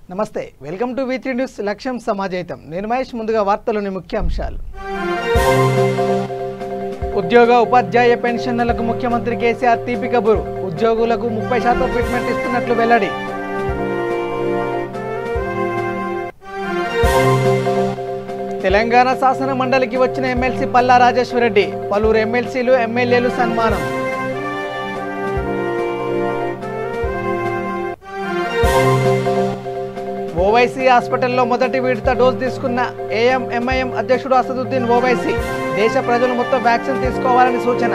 నమస్తే welcome to V3 news లక్ష్యం సమాజైతం నేను మహేష్ ముందుగా వార్తలోని ముఖ్య అంశాలు ఉద్యోగ ఉపాధ్యాయ పెన్షన్లకు ముఖ్యమంత్రి కేసీఆర్ తీపి కబురు ఉద్యోగులకు 30% ఫిట్మెంట్ ఇస్తున్నట్లు వెల్లడి తెలంగాణ శాసన మండలికి వచ్చిన ఎమ్మెల్సీ పల్లా రాజేశ్వర్ రెడ్డి పలువురు ఎమ్మెల్సీలు ఎమ్మెల్యేలు సన్మానం ఓవైసీ హాస్పిటల్లో మొదటి విడత డోస్ తీసుకున్న ఏఎంఎంఐఎం అధ్యక్షుడు అసదుద్దీన్ ఓవైసీ దేశ ప్రజలు మొత్తం వ్యాక్సిన్ తీసుకోవాలని సూచన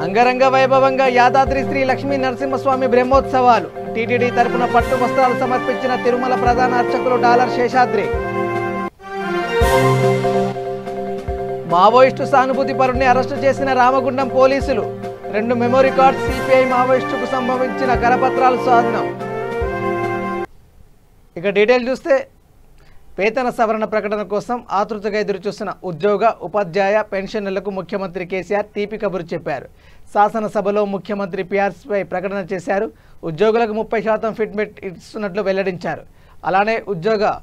అంగరంగ వైభవంగా యాదాద్రి శ్రీ లక్ష్మీ నరసింహస్వామి బ్రహ్మోత్సవాలు టీటీడీ తరపున పట్టు వస్త్రాలు సమర్పించిన తిరుమల ప్రధాన అర్చకులు డాలర్ శేషాద్రి మావోయిస్టు సానుభూతి పరుడిని అరెస్టు చేసిన రామగుండం పోలీసులు 2 మెమరీ కార్డ్ సిపిఐ మావోయిస్టుకు సంబంధించిన కరపత్రాలు స్వాధీనం ఇక డీటెయిల్ చూస్తే వేతన సవరణ ప్రకటన కోసం ఆతృతగా ఎదురుచూస్తున్న ఉద్యోగ ఉపాధ్యాయ పెన్షన్లకు ముఖ్యమంత్రి కేసీఆర్ తీపి కబురు చెప్పారు శాసనసభలో ముఖ్యమంత్రి పీఆర్సీపై ప్రకటన చేశారు ఉద్యోగులకు 30% ఫిట్మెంట్ ఇస్తున్నట్లు వెల్లడించారు అలానే ఉద్యోగ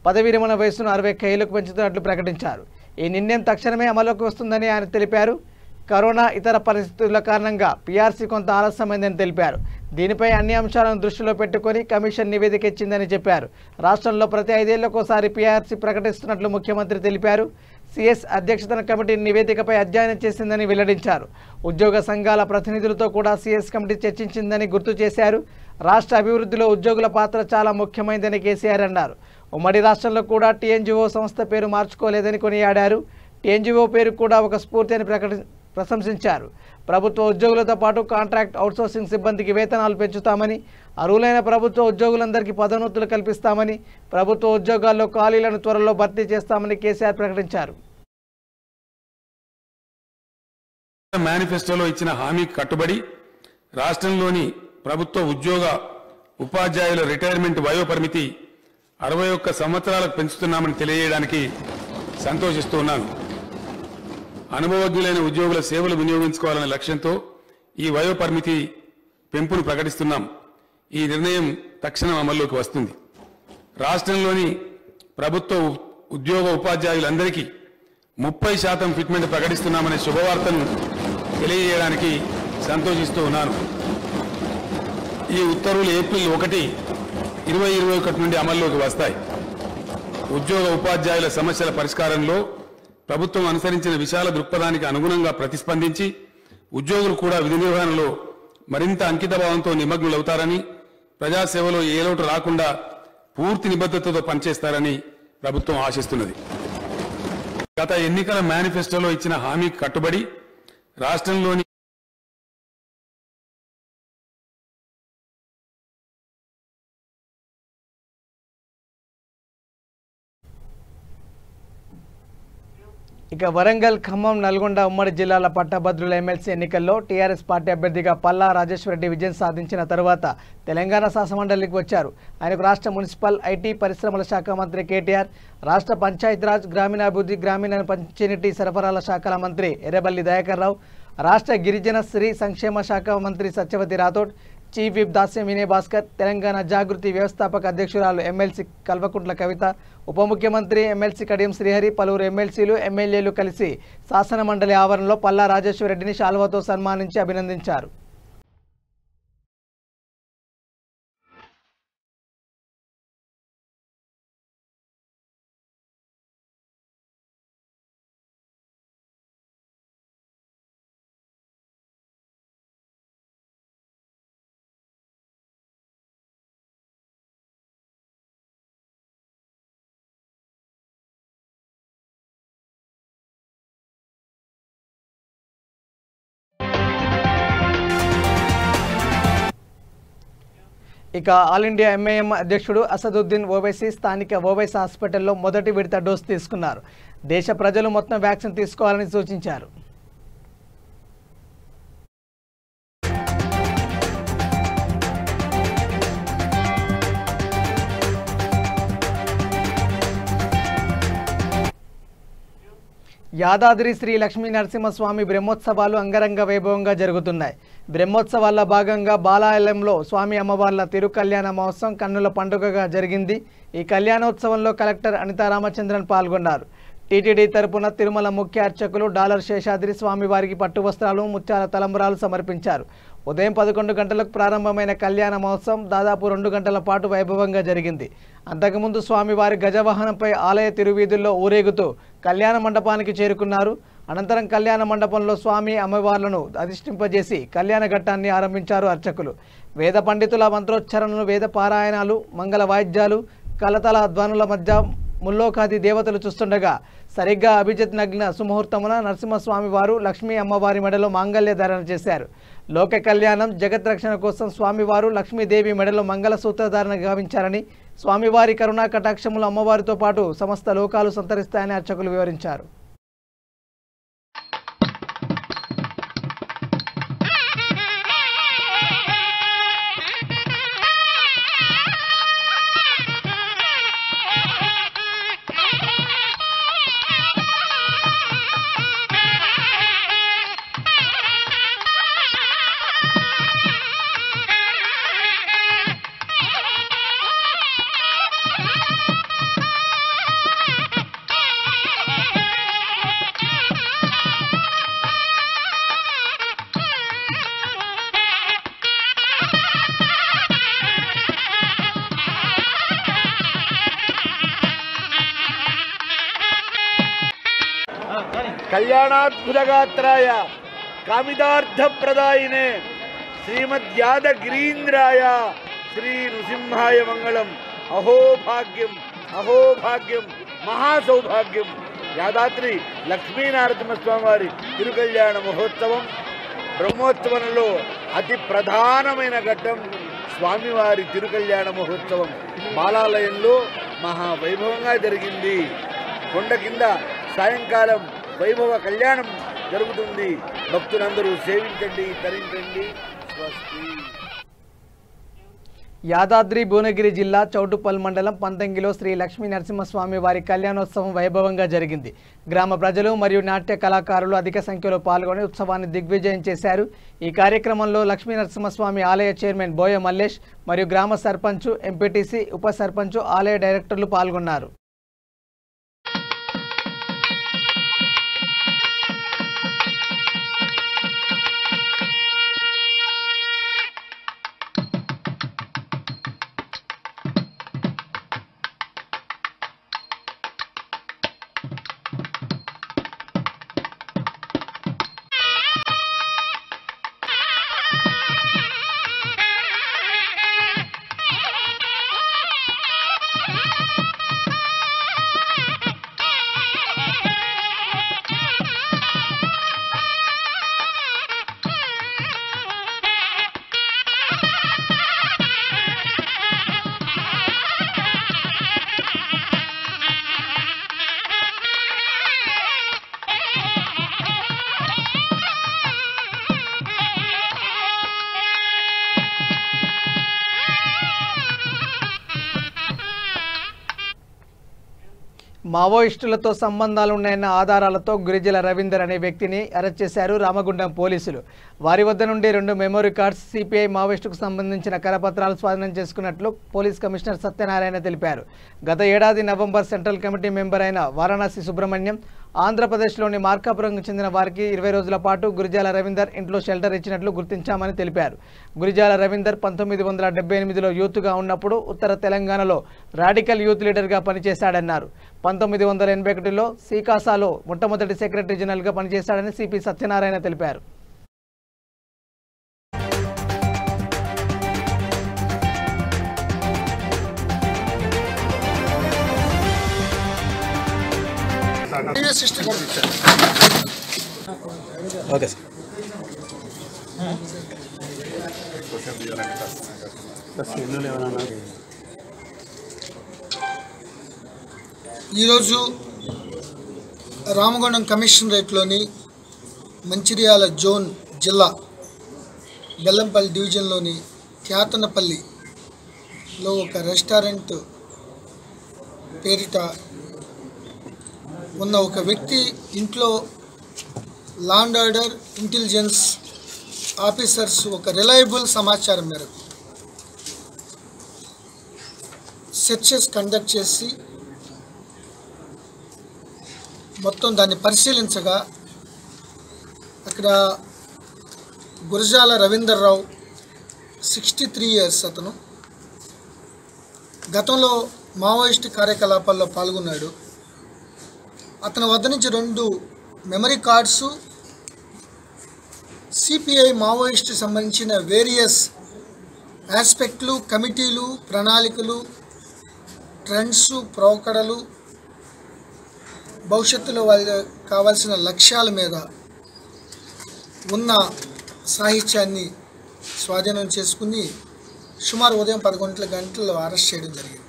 పదవి విరమణ వయసును 60 ఏళ్లకు పెంచుతున్నట్లు ప్రకటించారు ఈ నిర్ణయం తక్షణమే అమలులోకి వస్తుందని ఆయన తెలిపారు కరోనా ఇతర పరిస్థితుల కారణంగా పీఆర్సీ కొంత ఆలస్యమైందని తెలిపారు దీనిపై అన్ని అంశాలను దృష్టిలో పెట్టుకొని కమిషన్ నివేదిక ఇచ్చిందని చెప్పారు రాష్ట్రంలో ప్రతి 5 ఏళ్లకోసారి పీఆర్సీ ప్రకటిస్తున్నట్లు ముఖ్యమంత్రి తెలిపారు సిఎస్ అధ్యక్షతన కమిటీ నివేదికపై అధ్యయనం చేసిందని వెల్లడించారు ఉద్యోగ సంఘాల ప్రతినిధులతో కూడా సిఎస్ కమిటీ చర్చించిందని గుర్తు చేశారు రాష్ట్ర అభివృద్ధిలో ఉద్యోగుల పాత్ర చాలా ముఖ్యమైనదని కేసీఆర్ అన్నారు ఉమ్మడి రాష్ట్రంలో కూడా టీఎన్జిఓ సంస్థ పేరు మార్చుకోలేదని కొనియాడారు టీఎన్జిఓ పేరు కూడా ఒక స్ఫూర్తి అని ప్రశంసించారు ప్రభుత్వ ఉద్యోగులతో పాటు కాంట్రాక్ట్ అవుట్సోర్సింగ్ సిబ్బందికి వేతనాలు పెంచుతామని అర్హులైన ప్రభుత్వ ఉద్యోగులందరికీ పదోన్నతులు కల్పిస్తామని ప్రభుత్వ ఉద్యోగాల్లో ఖాళీలను త్వరలో భర్తీ చేస్తామని కేసీఆర్ ప్రకటించారు మేనిఫెస్టోలో ఇచ్చిన హామీకి కట్టుబడి రాష్ట్రంలోని ప్రభుత్వ ఉద్యోగ ఉపాధ్యాయుల రిటైర్మెంట్ వయో పరిమితి 61 సంవత్సరాలకు పెంచుతున్నామని తెలియజేయడానికి సంతోషిస్తున్నాను అనుభవజ్ఞులైన ఉద్యోగుల సేవలు వినియోగించుకోవాలనే లక్ష్యంతో ఈ వయో పరిమితి పెంపును ప్రకటిస్తున్నాం ఈ నిర్ణయం తక్షణం అమల్లోకి వస్తుంది రాష్ట్రంలోని ప్రభుత్వ ఉద్యోగ ఉపాధ్యాయులందరికీ 30% ఫిట్మెంట్ ప్రకటిస్తున్నామనే శుభవార్తను తెలియజేయడానికి సంతోషిస్తూ ఉన్నాను ఈ ఉత్తర్వులు ఏప్రిల్ 1, 2021 నుండి అమల్లోకి వస్తాయి ఉద్యోగ ఉపాధ్యాయుల సమస్యల పరిష్కారంలో ప్రభుత్వం అనుసరించిన విశాల దృక్పథానికి అనుగుణంగా ప్రతిస్పందించి ఉద్యోగులు కూడా విధి నిర్వహణలో మరింత అంకితభావంతో నిమగ్నులవుతారని ప్రజాసేవలో ఏ లోటు రాకుండా పూర్తి నిబద్ధతతో పనిచేస్తారని ప్రభుత్వం ఆశిస్తున్నది గత ఎన్నికల మేనిఫెస్టోలో ఇచ్చిన హామీకి కట్టుబడి రాష్ట్రంలోని ఇక వరంగల్ ఖమ్మం నల్గొండ ఉమ్మడి జిల్లాల పట్టభద్రుల ఎమ్మెల్సీ ఎన్నికల్లో టీఆర్ఎస్ పార్టీ అభ్యర్థిగా పల్లా రాజేశ్వర్ రెడ్డి విజయం సాధించిన తర్వాత తెలంగాణ శాసనమండలికి వచ్చారు ఆయనకు రాష్ట్ర మున్సిపల్ ఐటీ పరిశ్రమల శాఖ మంత్రి కేటీఆర్ రాష్ట్ర పంచాయతీరాజ్ గ్రామీణాభివృద్ధి గ్రామీణ పంచాయతీ సరఫరాల శాఖల మంత్రి ఎర్రబల్లి దయాకర్ రావు రాష్ట్ర గిరిజన స్త్రీ సంక్షేమ శాఖ మంత్రి సత్యవతి రాథోడ్ చీఫ్ విప్ దాస్యం వినయ్ భాస్కర్ తెలంగాణ జాగృతి వ్యవస్థాపక అధ్యక్షురాలు ఎమ్మెల్సీ కల్వకుంట్ల కవిత ఉప ముఖ్యమంత్రి ఎమ్మెల్సీ కడియం శ్రీహరి పలువురు ఎమ్మెల్సీలు ఎమ్మెల్యేలు కలిసి శాసన మండలి ఆవరణలో పల్లా రాజేశ్వర్ రెడ్డిని శాల్వాతో సన్మానించి అభినందించారు ఇక ఆల్ ఇండియా ఎంఐఎం అధ్యక్షుడు అసదుద్దీన్ ఓవైసీ స్థానిక ఓవైసీ హాస్పిటల్లో మొదటి విడత డోసు తీసుకున్నారు దేశ ప్రజలు మొత్తం వ్యాక్సిన్ తీసుకోవాలని సూచించారు యాదాద్రి శ్రీ లక్ష్మీ నరసింహస్వామి బ్రహ్మోత్సవాలు అంగరంగ వైభవంగా జరుగుతున్నాయి. బ్రహ్మోత్సవాల్లో భాగంగా బాలాలయంలో స్వామి అమ్మవార్ల తిరుకల్యాణ మహోత్సవం కన్నుల పండుగగా జరిగింది. ఈ కళ్యాణోత్సవంలో కలెక్టర్ అనితా రామచంద్రన్ పాల్గొన్నారు. టీటీడీ తరపున తిరుమల ముఖ్య అర్చకులు డాలర్ శేషాద్రి స్వామివారికి పట్టు వస్త్రాలు, ముత్యాల తలంబరాలు సమర్పించారు. ఉదయం 11 గంటలకు ప్రారంభమైన కళ్యాణ మహోత్సవం దాదాపు 2 గంటల పాటు వైభవంగా జరిగింది. అంతకుముందు స్వామివారి గజవాహనంపై ఆలయ తిరువీధుల్లో ఊరేగుతూ కళ్యాణ మండపానికి చేరుకున్నారు. అనంతరం కళ్యాణ మండపంలో స్వామి అమ్మవార్లను అధిష్ఠింపజేసి కళ్యాణ ఘట్టాన్ని ఆరంభించారు అర్చకులు. వేద పండితుల మంత్రోచ్చరణలు, వేద పారాయణాలు, మంగళ వాయిద్యాలు, కలతల ధ్వనుల మధ్య ముల్లోకాది దేవతలు చూస్తుండగా సరిగ్గా అభిజిత్ నగ్న సుముహూర్తమున నరసింహస్వామి వారు లక్ష్మీ అమ్మవారి మెడలో మాంగళ్య ధారణ చేశారు. లోక కళ్యాణం, జగత్ రక్షణ కోసం స్వామివారు లక్ష్మీదేవి మెడలో మంగళ సూత్రధారణ గావించారని, స్వామివారి కరుణా కటాక్షములు అమ్మవారితో పాటు సమస్త లోకాలు సంతరిస్తాయని అర్చకులు వివరించారు. कल्याणाद्भुतगात्राय कामिदार्थप्रदायिने श्रीमद्यादगिरीन्द्राय श्री नृसिंहाय मंगलम। अहोभाग्यम अहोभाग्यम महासौभाग्यम। यादाद्रि लक्ष्मीनारसिंहस्वामी तिरुकल्याण महोत्सवं ब्रह्मोत्सवंलो अति प्रधानమైన ఘట్టం స్వామివారి తిరుకల్యాణ మహోత్సవం బాలాలయంలో మహావైభవంగా జరిగింది. కొండ కింద సాయంకాలం వైభవ కళ్యాణం జరుగుతుంది. భక్తులందరూ సేవించండి, తరించండి. స్వస్తి. యాదాద్రి భువనగిరి జిల్లా చౌటుప్పల్ మండలం పంతంగిలో శ్రీ లక్ష్మీ నరసింహస్వామి వారి కళ్యాణోత్సవం వైభవంగా జరిగింది. గ్రామ ప్రజలు మరియు నాట్య కళాకారులు అధిక సంఖ్యలో పాల్గొని ఉత్సవాన్ని దిగ్విజయం చేశారు. ఈ కార్యక్రమంలో లక్ష్మీ నరసింహస్వామి ఆలయ చైర్మన్ బోయ మల్లేష్ మరియు గ్రామ సర్పంచ్, ఎంపీటీసీ, ఉప సర్పంచ్, ఆలయ డైరెక్టర్లు పాల్గొన్నారు. మావోయిస్టులతో సంబంధాలున్నాయన్న ఆధారాలతో గురిజల రవీందర్ అనే వ్యక్తిని అరెస్ట్ చేశారు రామగుండం పోలీసులు. వారి వద్ద నుండి 2 మెమరీ కార్డ్స్, సిపిఐ మావోయిస్టుకు సంబంధించిన కరపత్రాలు స్వాధీనం చేసుకున్నట్లు పోలీస్ కమిషనర్ సత్యనారాయణ తెలిపారు. గత ఏడాది నవంబర్ సెంట్రల్ కమిటీ మెంబర్ అయిన వారణాసి సుబ్రహ్మణ్యం, ఆంధ్రప్రదేశ్లోని మార్కాపురంకు చెందిన వారికి 20 రోజుల పాటు గురిజాల రవీందర్ ఇంట్లో షెల్టర్ ఇచ్చినట్లు గుర్తించామని తెలిపారు. గురిజాల రవీందర్ 1978లో యూత్గా ఉన్నప్పుడు ఉత్తర తెలంగాణలో రాడికల్ యూత్ లీడర్గా పనిచేశాడన్నారు. 1981లో సీకాసాలో మొట్టమొదటి సెక్రటరీ జనరల్గా పనిచేశాడని సిపి సత్యనారాయణ తెలిపారు. Okay sir. ఈరోజు రామగుండం కమిషనరేట్లోని మంచిర్యాల జోన్ జిల్లా బెల్లంపల్లి డివిజన్లోని క్యాతనపల్లిలో ఒక రెస్టారెంట్ పేరిట ఉన్న ఒక వ్యక్తి ఇంట్లో law and order intelligence officers ఒక రిలయబుల్ సమాచారం మేరకు సెర్చెస్ కండక్ట్ చేసి మొత్తం దాన్ని పరిశీలించగా అక్కడ గురజాల రవీందర్రావు 63 years అతను గతంలో మావోయిస్ట్ కార్యకలాపాల్లో పాల్గొన్నాడు. అతని వద్ద నుంచి 2 మెమరీ కార్డ్స్ సిపిఐ మావోయిస్ట్ సంబంధించిన వేరియస్ ఆస్పెక్ట్లు కమిటీలు ప్రణాళికలు ట్రెండ్స్ ప్రోకడలు భవిష్యత్తులో వాళ్ళకి కావాల్సిన లక్ష్యాల మీద ఉన్న సాహిత్యాన్ని స్వాధీనం చేసుకుని సుమారు ఉదయం 11 గంటల్లో అరెస్ట్ చేయడం జరిగింది.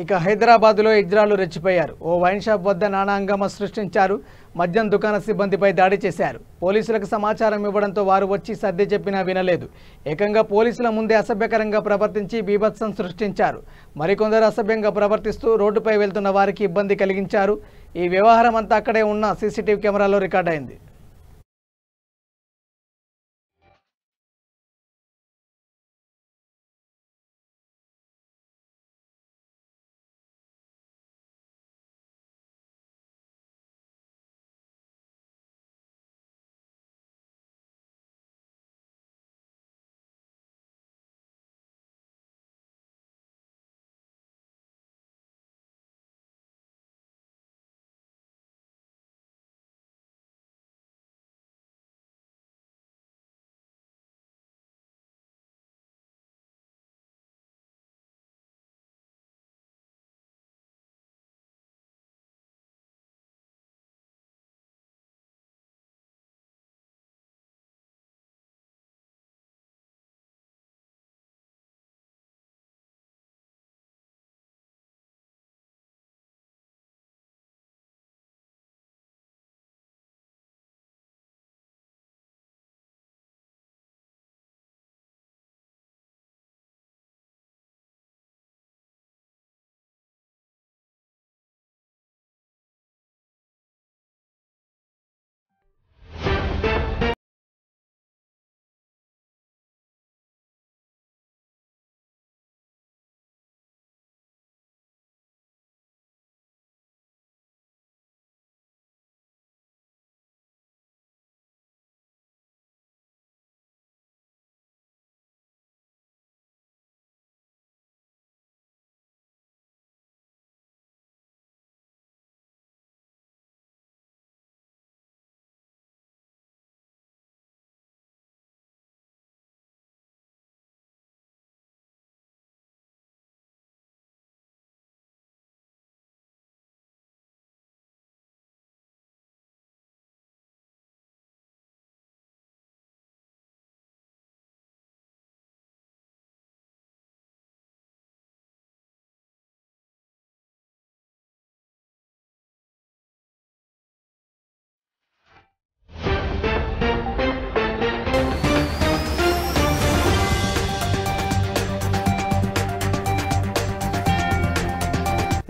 ఇక హైదరాబాద్లో ఇజ్రాలు రెచ్చిపోయారు. ఓ వైన్ షాప్ వద్ద నానా హంగామా సృష్టించారు. మద్యం దుకాణ సిబ్బందిపై దాడి చేశారు. పోలీసులకు సమాచారం ఇవ్వడంతో వారు వచ్చి సర్ది చెప్పినా వినలేదు. ఏకంగా పోలీసుల ముందే అసభ్యకరంగా ప్రవర్తించి బీభత్సం సృష్టించారు. మరికొందరు అసభ్యంగా ప్రవర్తిస్తూ రోడ్డుపై వెళ్తున్న వారికి ఇబ్బంది కలిగించారు. ఈ వ్యవహారం అంతా అక్కడే ఉన్న సీసీటీవీ కెమెరాలో రికార్డైంది.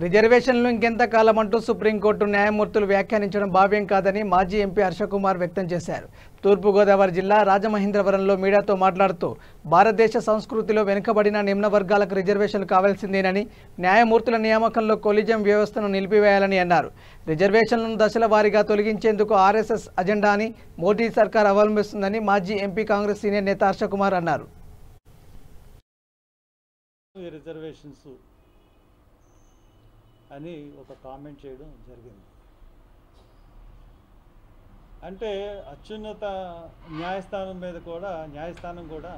రిజర్వేషన్లు ఇంకెంతకాలం అంటూ సుప్రీంకోర్టు న్యాయమూర్తులు వ్యాఖ్యానించడం భావ్యం కాదని మాజీ ఎంపీ హర్షకుమార్ వ్యక్తం చేశారు. తూర్పుగోదావరి జిల్లా రాజమహేంద్రవరంలో మీడియాతో మాట్లాడుతూ భారతదేశ సంస్కృతిలో వెనుకబడిన నిమ్న వర్గాలకు రిజర్వేషన్లు కావాల్సిందేనని, న్యాయమూర్తుల నియామకంలో కొలిజియం వ్యవస్థను నిలిపివేయాలని అన్నారు. రిజర్వేషన్లను దశల వారీగా తొలగించేందుకు ఆర్ఎస్ఎస్ అజెండా అని మోదీ సర్కార్ అవలంబిస్తుందని మాజీ ఎంపీ కాంగ్రెస్ సీనియర్ నేత హర్షకుమార్ అన్నారు. అని ఒక కామెంట్ చేయడం జరిగింది. అంటే అత్యున్నత న్యాయస్థానం కూడా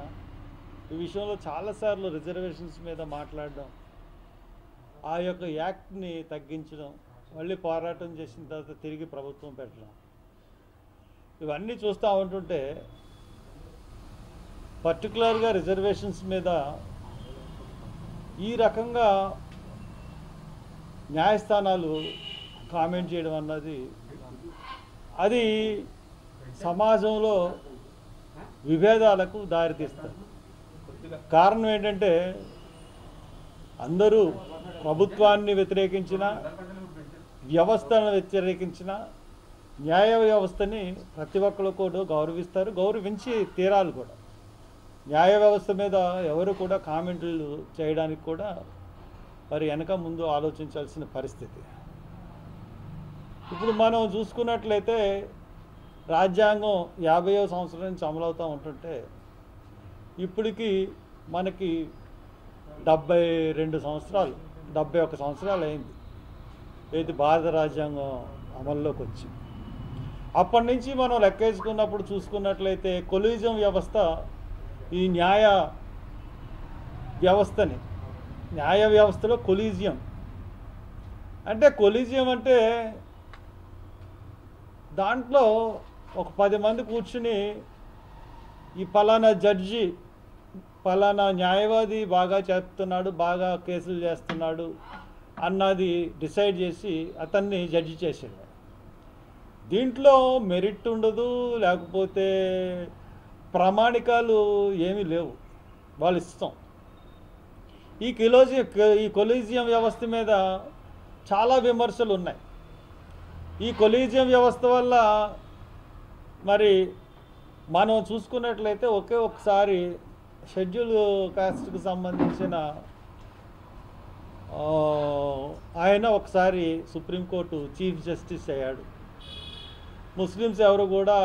ఈ విషయంలో చాలాసార్లు రిజర్వేషన్స్ మీద మాట్లాడడం, ఆ యొక్క యాక్ట్ని తగ్గించడం, మళ్ళీ పోరాటం చేసిన తర్వాత తిరిగి ప్రభుత్వం పెట్టడం, ఇవన్నీ చూస్తూ ఉంటుంటే పర్టికులర్గా రిజర్వేషన్స్ మీద ఈ రకంగా న్యాయస్థానాలు కామెంట్ చేయడం అన్నది అది సమాజంలో విభేదాలకు దారితీస్తుంది. కారణం ఏంటంటే అందరూ ప్రభుత్వాన్ని వ్యతిరేకించిన, వ్యవస్థను వ్యతిరేకించిన, న్యాయ వ్యవస్థని ప్రతి ఒక్కరు కూడా గౌరవిస్తారు, గౌరవించి తీరాలు కూడా. న్యాయ వ్యవస్థ మీద ఎవరు కూడా కామెంట్లు చేయడానికి కూడా మరి వెనక ముందు ఆలోచించాల్సిన పరిస్థితి. ఇప్పుడు మనం చూసుకున్నట్లయితే రాజ్యాంగం 50వ సంవత్సరం నుంచి అమలవుతూ ఉంటుంటే ఇప్పటికి మనకి 71 సంవత్సరాలు అయింది ఏది భారత రాజ్యాంగం అమల్లోకి వచ్చి. అప్పటి నుంచి మనం లెక్కేసుకున్నప్పుడు చూసుకున్నట్లయితే కొలీజియం వ్యవస్థ ఈ న్యాయ వ్యవస్థలో కొలీజియం అంటే దాంట్లో ఒక 10 మంది కూర్చుని ఈ పలానా జడ్జి పలానా న్యాయవాది బాగా చెప్తున్నాడు, బాగా కేసులు చేస్తున్నాడు అన్నది డిసైడ్ చేసి అతన్ని జడ్జి చేసేవాడు. దీంట్లో మెరిట్ ఉండదు, లేకపోతే ప్రామాణికాలు ఏమీ లేవు, వాళ్ళు ఇష్టం. ఈ కొలీజియం వ్యవస్థ మీద చాలా విమర్శలు ఉన్నాయి. ఈ కొలీజియం వ్యవస్థ వల్ల మరి మనం చూసుకున్నట్లయితే ఒకసారి షెడ్యూల్ కాస్ట్కి సంబంధించిన ఆయన ఒకసారి సుప్రీంకోర్టు చీఫ్ జస్టిస్ అయ్యాడు. ముస్లిమ్స్ ఎవరు కూడా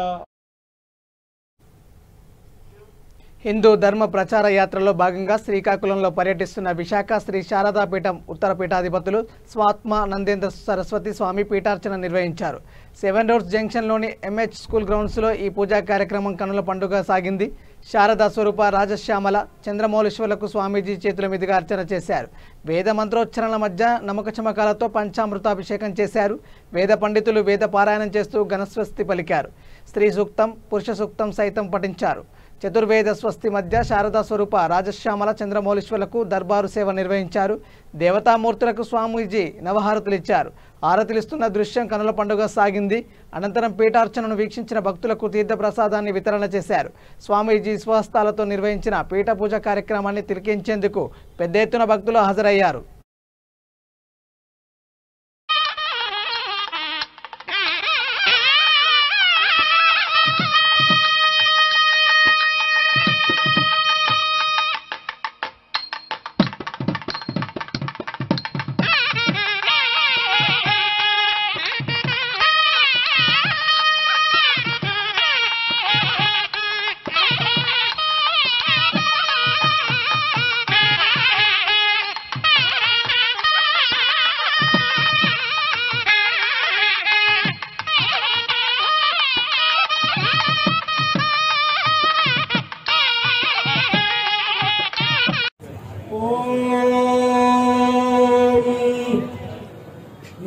హిందూ ధర్మ ప్రచార యాత్రలో భాగంగా శ్రీకాకుళంలో పర్యటిస్తున్న విశాఖ శ్రీ శారదాపీఠం ఉత్తర పీఠాధిపతులు స్వాత్మ నందేంద్ర సరస్వతి స్వామి పీఠార్చన నిర్వహించారు. 7 రోడ్స్ జంక్షన్లోని ఎంహెచ్ స్కూల్ గ్రౌండ్స్లో ఈ పూజా కార్యక్రమం కనుల పండుగ సాగింది. శారదా స్వరూప రాజశ్యామల చంద్రమౌళీశ్వరులకు స్వామీజీ చేతుల మీదుగా అర్చన చేశారు. వేద మంత్రోచ్చరణల మధ్య నమ్మక చమకాలతో పంచామృతాభిషేకం చేశారు. వేద పండితులు వేద పారాయణం చేస్తూ ఘనస్వస్తి పలికారు. స్త్రీ సూక్తం, పురుష సూక్తం సైతం పఠించారు. చతుర్వేద స్వస్తి మధ్య శారదా స్వరూప రాజశ్యామల చంద్రమౌళీశ్వరులకు దర్బారు సేవ నిర్వహించారు. దేవతామూర్తులకు స్వామీజీ నవహారతులిచ్చారు. ఆరతిలిస్తున్న దృశ్యం కనుల పండుగ సాగింది. అనంతరం పీఠార్చనను వీక్షించిన భక్తులకు తీర్థ ప్రసాదాన్ని వితరణ చేశారు. స్వామీజీ స్వహస్తాలతో నిర్వహించిన పీఠ పూజ కార్యక్రమాన్ని తిలకించేందుకు పెద్ద ఎత్తున భక్తులు హాజరయ్యారు.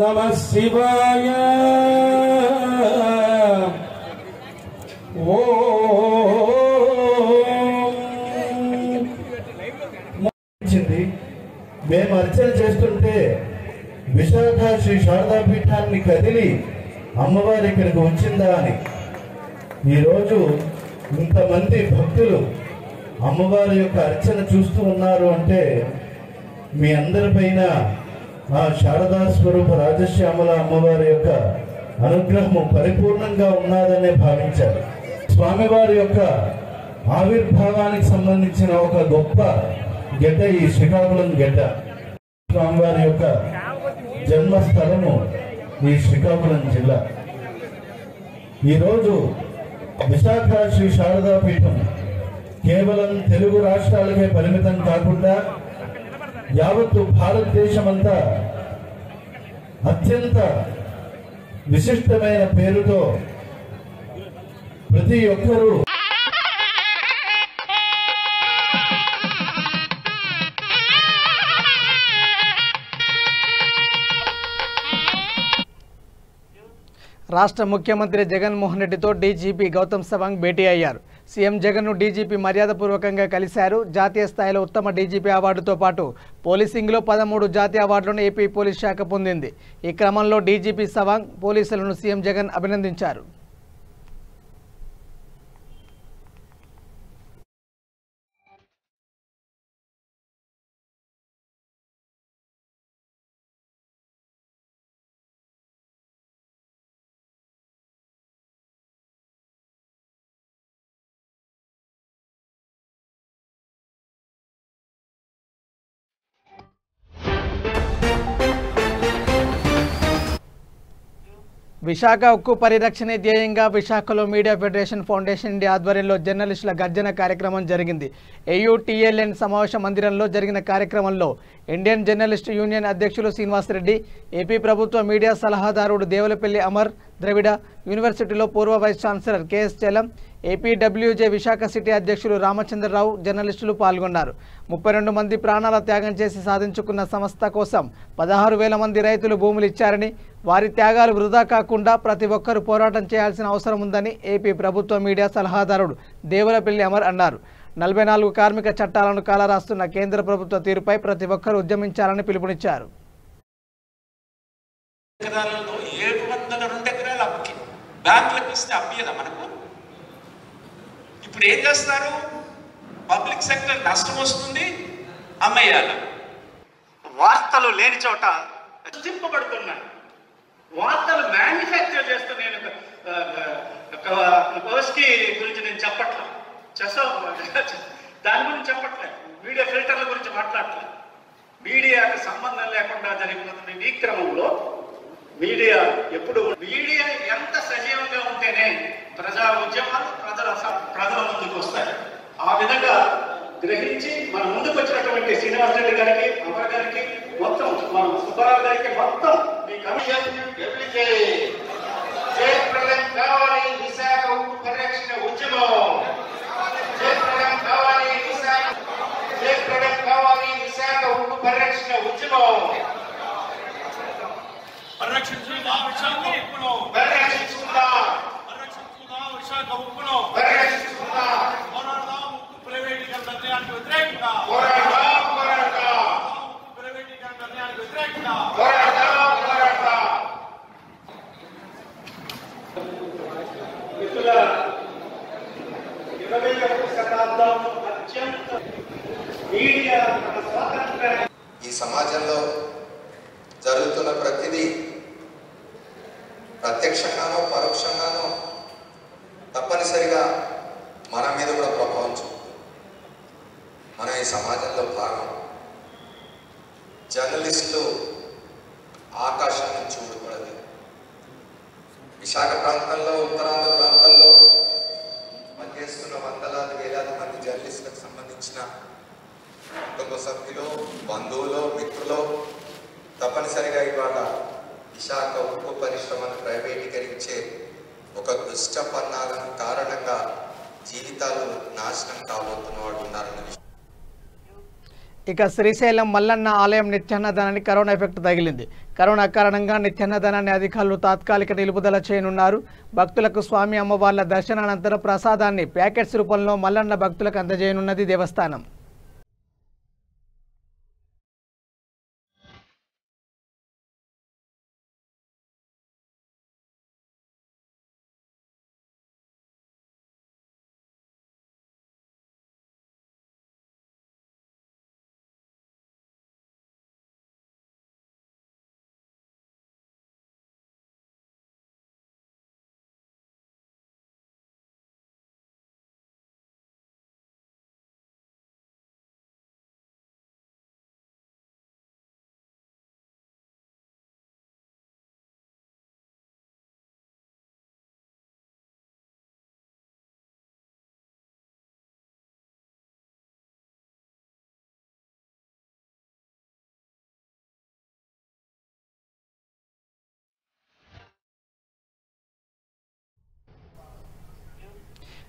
नमः शिवाय మేము అర్చన చేస్తుంటే విశాఖ శ్రీ శారదాపీఠాన్ని కదిలి అమ్మవారి ఇక్కడికి వచ్చిందా అని ఈరోజు ఇంతమంది భక్తులు అమ్మవారి యొక్క అర్చన చూస్తూ ఉన్నారు అంటే మీ అందరిపైన ఆ శారదా స్వరూప రాజశ్యామల అమ్మవారి యొక్క అనుగ్రహము పరిపూర్ణంగా ఉన్నదనే భావించారు. స్వామివారి యొక్క ఆవిర్భావానికి సంబంధించిన ఒక గొప్ప గడ్డ ఈ శ్రీకాకుళం గడ్డ. స్వామివారి యొక్క జన్మస్థలము ఈ శ్రీకాకుళం జిల్లా. ఈరోజు విశాఖ శ్రీ శారదాపీఠం కేవలం తెలుగు రాష్ట్రాలకే పరిమితం కాకుండా యావత్తు భారతదేశమంతా అత్యంత విశిష్టమైన పేరుతో ప్రతి ఒక్కరూ రాష్ట్ర ముఖ్యమంత్రి జగన్మోహన్ రెడ్డితో డీజీపీ గౌతమ్ సవాంగ్ భేటీ అయ్యారు. సీఎం జగన్ను డీజీపీ మర్యాదపూర్వకంగా కలిశారు. జాతీయ స్థాయిలో ఉత్తమ డీజీపీ అవార్డుతో పాటు పోలీసింగ్లో 13 జాతీయ అవార్డులను ఏపీ పోలీస్ శాఖ పొందింది. ఈ క్రమంలో డీజీపీ సవాంగ్ పోలీసులను సీఎం జగన్ అభినందించారు. విశాఖ ఉక్కు పరిరక్షణే ధ్యేయంగా విశాఖలో మీడియా ఫెడరేషన్ ఫౌండేషన్ ఇండియా ఆధ్వర్యంలో జర్నలిస్టుల గర్జన కార్యక్రమం జరిగింది. AUTLN సమావేశ మందిరంలో జరిగిన కార్యక్రమంలో ఇండియన్ జర్నలిస్టు యూనియన్ అధ్యక్షులు శ్రీనివాసరెడ్డి, ఏపీ ప్రభుత్వ మీడియా సలహాదారుడు దేవులపల్లి అమర్ ద్రవిడ, యూనివర్సిటీలో పూర్వ vice chancellor KS Chalam, APWJ Visakha city అధ్యక్షులు రామచంద్రరావు జర్నలిస్టులు పాల్గొన్నారు. 32 మంది ప్రాణాల త్యాగం చేసి సాధించుకున్న సంస్థ కోసం 16,000 మంది రైతులు భూములు ఇచ్చారని, వారి త్యాగాలు వృధా కాకుండా ప్రతి ఒక్కరూ పోరాటం చేయాల్సిన అవసరం ఉందని ఏపీ ప్రభుత్వ మీడియా సలహాదారుడు దేవులపల్లి అమర్ అన్నారు. 44 కార్మిక చట్టాలను కాలరాస్తున్న కేంద్ర ప్రభుత్వ తీరుపై ప్రతి ఒక్కరూ ఉద్యమించాలని పిలుపునిచ్చారు. బ్యాంకులకు ఇస్తే అమ్మేదా మనకు? ఇప్పుడు ఏం చేస్తారు? పబ్లిక్ సెక్టర్ నష్టం వస్తుంది, అమ్మేయాలి. వార్తలు లేని చోట చింపబడుతున్నాయి. వార్తలు మ్యానుఫ్యాక్చర్ చేస్తూ నేను గురించి నేను చెప్పట్లా, దాని గురించి చెప్పట్లేదు, మీడియా ఫిల్టర్ల గురించి మాట్లాడట్లేదు. మీడియాకి సంబంధం లేకుండా జరిగినటువంటి ఈ క్రమంలో మీడియా మీడియా ఎంత సజీవంగా ఉంటేనే ప్రజా ఉద్యమాలు ప్రజల ముందుకు వస్తాయి. ఆ విధంగా గ్రహించి మన ముందుకు వచ్చినటువంటి శ్రీనివాస్ రెడ్డి గారికి, అమర్ గారికి, మొత్తం మన సుబ్బారావు గారికి మొత్తం మీ కమిషన్ జయప్రదం కావాలి విశాఖ ఉక్కు పరిరక్షణ ఉద్యమం, జయప్రదం కావాలి జయప్రదం కావాలి విశాఖ ఉక్కు పరిరక్షణ ఉద్యమం. పరిరక్షించుకుందాం విశాఖ ఉక్కును, పరిరక్షించుకుందాం విశాఖ ఉక్కును, పరిరక్షించుకుందాం. పోరాడదాం ఉక్కు ప్రైవేటీకరణ నిర్ణయానికి వ్యతిరేకంగా, పోరాడదాం పోరాడదాం ఉక్కు ప్రైవేటీకరణ నిర్ణయానికి వ్యతిరేకంగా, పోరాడదాం పోరాడదాం. మిత్రుల 21వ శతాబ్దం అత్యంత మీడియా స్వాతంత్ర ఈ సమాజంలో జరుగుతున్న ప్రతిదీ ప్రత్యక్షంగానో పరోక్షంగానో తప్పనిసరిగా మన మీద కూడా ప్రభావం చూపుతుంది. మనం ఈ సమాజంలో భాగం. జర్నలిస్టులు ఆకాశం నుంచి ఊడిపడలేదు. విశాఖ ప్రాంతంలో, ఉత్తరాంధ్ర ప్రాంతంలో పనిచేస్తున్న వందలాది వేలాది మంది జర్నలిస్టులకు సంబంధించిన కుటుంబ సభ్యులు, బంధువులు, మిత్రులు తప్పనిసరిగా ఇవాళ విశాఖ ఉక్కు పరిశ్రమను ప్రైవేటీకరించే ఒక దుష్ట పన్నాగం కారణంగా జీవితాలు నాశనం కాబోతున్న వాడు ఉన్నారన్న విషయం. ఇక శ్రీశైలం మల్లన్న ఆలయం నిత్యాన్నదానానికి కరోనా ఎఫెక్ట్ తగిలింది. కరోనా కారణంగా నిత్యాన్నదానాన్ని అధికారులు తాత్కాలిక నిలుపుదల చేయనున్నారు. భక్తులకు స్వామి అమ్మవార్ల దర్శనానంతరం ప్రసాదాన్ని ప్యాకెట్స్ రూపంలో మల్లన్న భక్తులకు అందజేయనున్నది దేవస్థానం.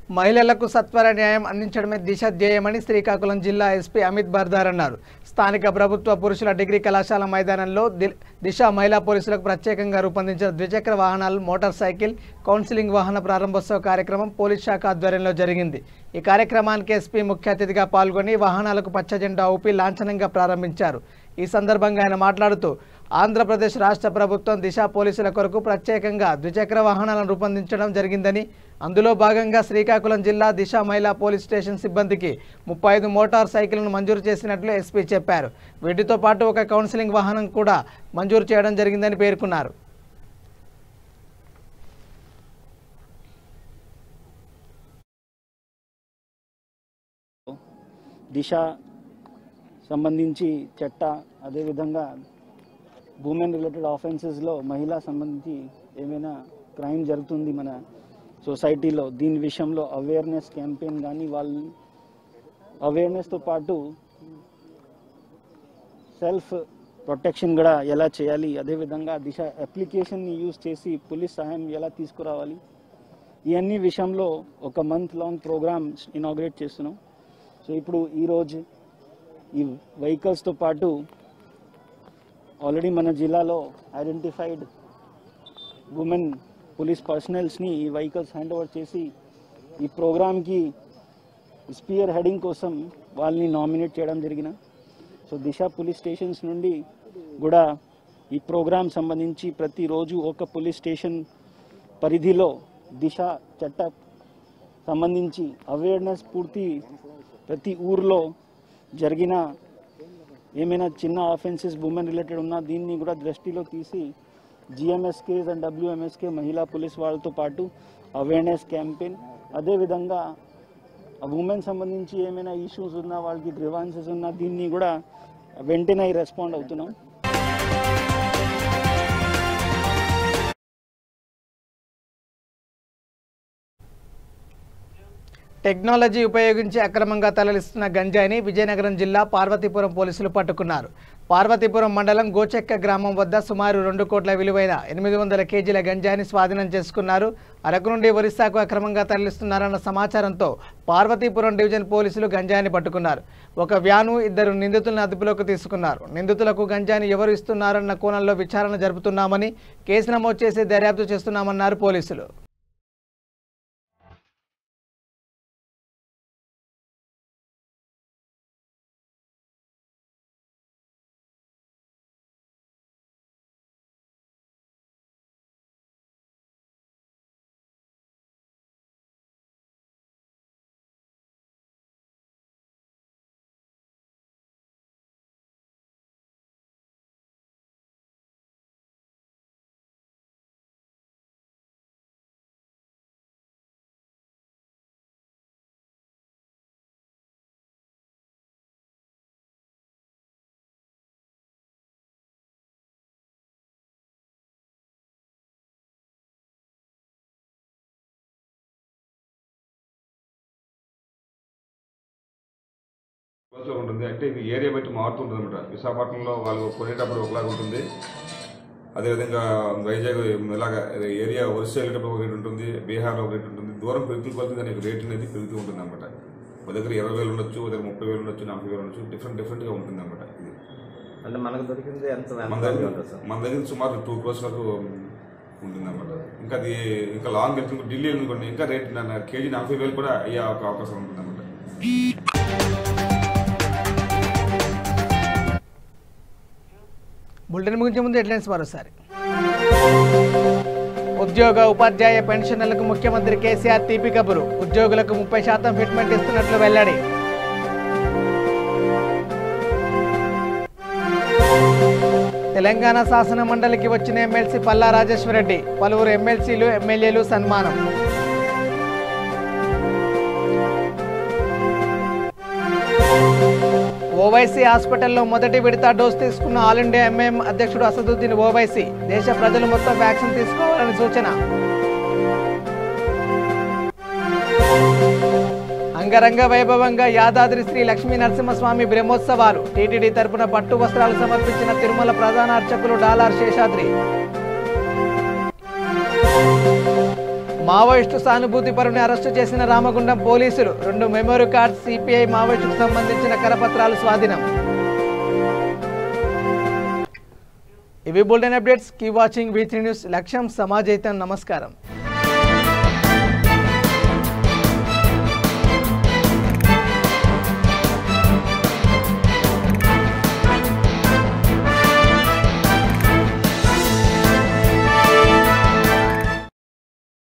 మహిళలకు సత్వర న్యాయం అందించడమే దిశ ధ్యేయమని శ్రీకాకుళం జిల్లా ఎస్పీ అమిత్ బర్దార్ అన్నారు. స్థానిక ప్రభుత్వ పురుషుల డిగ్రీ కళాశాల మైదానంలో దిశ మహిళా పోలీసులకు ప్రత్యేకంగా రూపొందించిన ద్విచక్ర వాహనాలు, మోటార్ సైకిల్ కౌన్సిలింగ్ వాహన ప్రారంభోత్సవ కార్యక్రమం పోలీస్ శాఖ ఆధ్వర్యంలో జరిగింది. ఈ కార్యక్రమానికి ఎస్పీ ముఖ్య అతిథిగా పాల్గొని వాహనాలకు పచ్చ జెండా ఊపి లాంఛనంగా ప్రారంభించారు. ఈ సందర్భంగా ఆయన మాట్లాడుతూ ఆంధ్రప్రదేశ్ రాష్ట్ర ప్రభుత్వం దిశ పోలీసుల కొరకు ప్రత్యేకంగా ద్విచక్ర వాహనాలను రూపొందించడం జరిగిందని, అందులో భాగంగా శ్రీకాకుళం జిల్లా దిశ మహిళా పోలీస్ స్టేషన్ సిబ్బందికి 35 మోటార్ సైకిళ్లను మంజూరు చేసినట్లు ఎస్పీ చెప్పారు. వీటితో పాటు ఒక కౌన్సిలింగ్ వాహనం కూడా మంజూరు చేయడం జరిగిందని పేర్కొన్నారు. దిశ సంబంధించి చట్ట, అదేవిధంగా ఉమెన్ రిలేటెడ్ ఆఫెన్సెస్లో మహిళా సంబంధించి ఏమైనా క్రైమ్ జరుగుతుంది మన సొసైటీలో, దీని విషయంలో అవేర్నెస్ క్యాంపెయిన్ కానీ, వాళ్ళ అవేర్నెస్తో పాటు సెల్ఫ్ ప్రొటెక్షన్ కూడా ఎలా చేయాలి, అదేవిధంగా దిశ అప్లికేషన్ని యూజ్ చేసి పోలీస్ సహాయం ఎలా తీసుకురావాలి, ఇవన్నీ విషయంలో ఒక మంత్ లాంగ్ ప్రోగ్రామ్స్ ఇనాగ్రేట్ చేస్తున్నాం. సో ఇప్పుడు ఈరోజు ఈ వెహికల్స్తో పాటు ఆల్రెడీ మన జిల్లాలో ఐడెంటిఫైడ్ ఉమెన్ పోలీస్ పర్సనల్స్ని ఈ వెహికల్స్ హ్యాండ్ ఓవర్ చేసి ఈ ప్రోగ్రామ్కి స్పియర్ హెడింగ్ కోసం వాళ్ళని నామినేట్ చేయడం జరిగిన. సో దిశ పోలీస్ స్టేషన్స్ నుండి కూడా ఈ ప్రోగ్రామ్ సంబంధించి ప్రతిరోజు ఒక పోలీస్ స్టేషన్ పరిధిలో దిశ చట్ట సంబంధించి అవేర్నెస్ పూర్తి ప్రతి ఊర్లో జరిగిన ఏమైనా చిన్న ఆఫెన్సెస్ ఉమెన్ రిలేటెడ్ ఉన్నా దీన్ని కూడా దృష్టిలో తీసి జిఎంఎస్కేస్ అండ్ డబ్ల్యూఎంఎస్కే మహిళా పోలీస్ వాళ్ళతో పాటు అవేర్నెస్ క్యాంపెయిన్, అదేవిధంగా ఉమెన్ సంబంధించి ఏమైనా ఇష్యూస్ ఉన్నా, వాళ్ళకి గ్రీవాన్సెస్ ఉన్నా దీన్ని కూడా వెంటనే రెస్పాండ్ అవుతున్నాం. టెక్నాలజీ ఉపయోగించి అక్రమంగా తరలిస్తున్న గంజాయిని విజయనగరం జిల్లా పార్వతీపురం పోలీసులు పట్టుకున్నారు. పార్వతీపురం మండలం గోచెక్క గ్రామం వద్ద సుమారు 2 కోట్ల విలువైన 800 కేజీల గంజాయిని స్వాధీనం చేసుకున్నారు. అరకు నుండి ఒరిస్సాకు అక్రమంగా తరలిస్తున్నారన్న సమాచారంతో పార్వతీపురం డివిజన్ పోలీసులు గంజాయిని పట్టుకున్నారు. ఒక వ్యాను, 2 నిందితులను అదుపులోకి తీసుకున్నారు. నిందితులకు గంజాయిని ఎవరు ఇస్తున్నారన్న కోణంలో విచారణ జరుపుతున్నామని, కేసు నమోదు చేసి దర్యాప్తు చేస్తున్నామన్నారు పోలీసులు. క్లోజ్లో ఉంటుంది. అంటే ఇది ఏరియా బట్టి మారుతుంటుంది అనమాట. విశాఖపట్నంలో వాళ్ళు కొనేటప్పుడు ఒకలాగా ఉంటుంది, అదేవిధంగా వైజాగ్ ఇలాగా ఏరియా ఒరిస్సా వెళ్ళేటప్పుడు ఒక రేటు ఉంటుంది, బీహార్లో ఒక రేటు ఉంటుంది. దూరం పెరుగుతూ కొలితే దానికి రేట్ అనేది పెరుగుతూ ఉంటుంది అనమాట. ఒక దగ్గర 20,000 ఉండొచ్చు, ఒక దగ్గర 30,000 ఉండొచ్చు, 40,000 ఉండొచ్చు, డిఫరెంట్గా ఉంటుంది అనమాట. ఇది అంటే మనకు దొరికింది మన దగ్గర సుమారు 2 crores వరకు ఉంటుంది అనమాట. ఇంకా అది ఇంకా లాంగ్ వెళ్తుంది, ఢిల్లీ వెళ్ళుకోండి, ఇంకా రేట్ కేజీ 40,000 కూడా అయ్యే అవకాశం ఉంటుంది అనమాట. బులెటిన్ ముగించే ముందు హెడ్లైన్స్ మరోసారి. ఉద్యోగ ఉపాధ్యాయ పెన్షన్లకు ముఖ్యమంత్రి కేసీఆర్ తీపి కబురు. ఉద్యోగులకు 30% ఫిట్మెంట్ ఇస్తున్నట్లు వెల్లడి. తెలంగాణ శాసన మండలికి వచ్చిన ఎమ్మెల్సీ పల్లా రాజేశ్వరరెడ్డి, పలువురు ఎమ్మెల్సీలు ఎమ్మెల్యేలు సన్మానం. ఓవైసీ హాస్పిటల్లో మొదటి విడత డోస్ తీసుకున్న ఆల్ ఇండియా ఎంఐఎం అధ్యక్షుడు అసదుద్దీన్ ఓవైసీ, దేశ ప్రజలు మొత్తం వ్యాక్సిన్ తీసుకోవాలని సూచన. అంగరంగ వైభవంగా యాదాద్రి శ్రీ లక్ష్మీ నరసింహస్వామి బ్రహ్మోత్సవాలు. టీటీడీ తరపున పట్టు వస్త్రాలు సమర్పించిన తిరుమల ప్రధాన అర్చకులు డాలార్ శేషాద్రి. మావోయిస్టు సానుభూతి పరుని అరెస్టు చేసిన రామగుండం పోలీసులు 2 మెమరీ కార్డ్స్ సిపిఐ మావోయిస్టుకు సంబంధించిన కరపత్రాలు స్వాధీనం. ఇవి bulletin updates. Keep watching V3 news. లక్ష్యం సమాజైతం. నమస్కారం.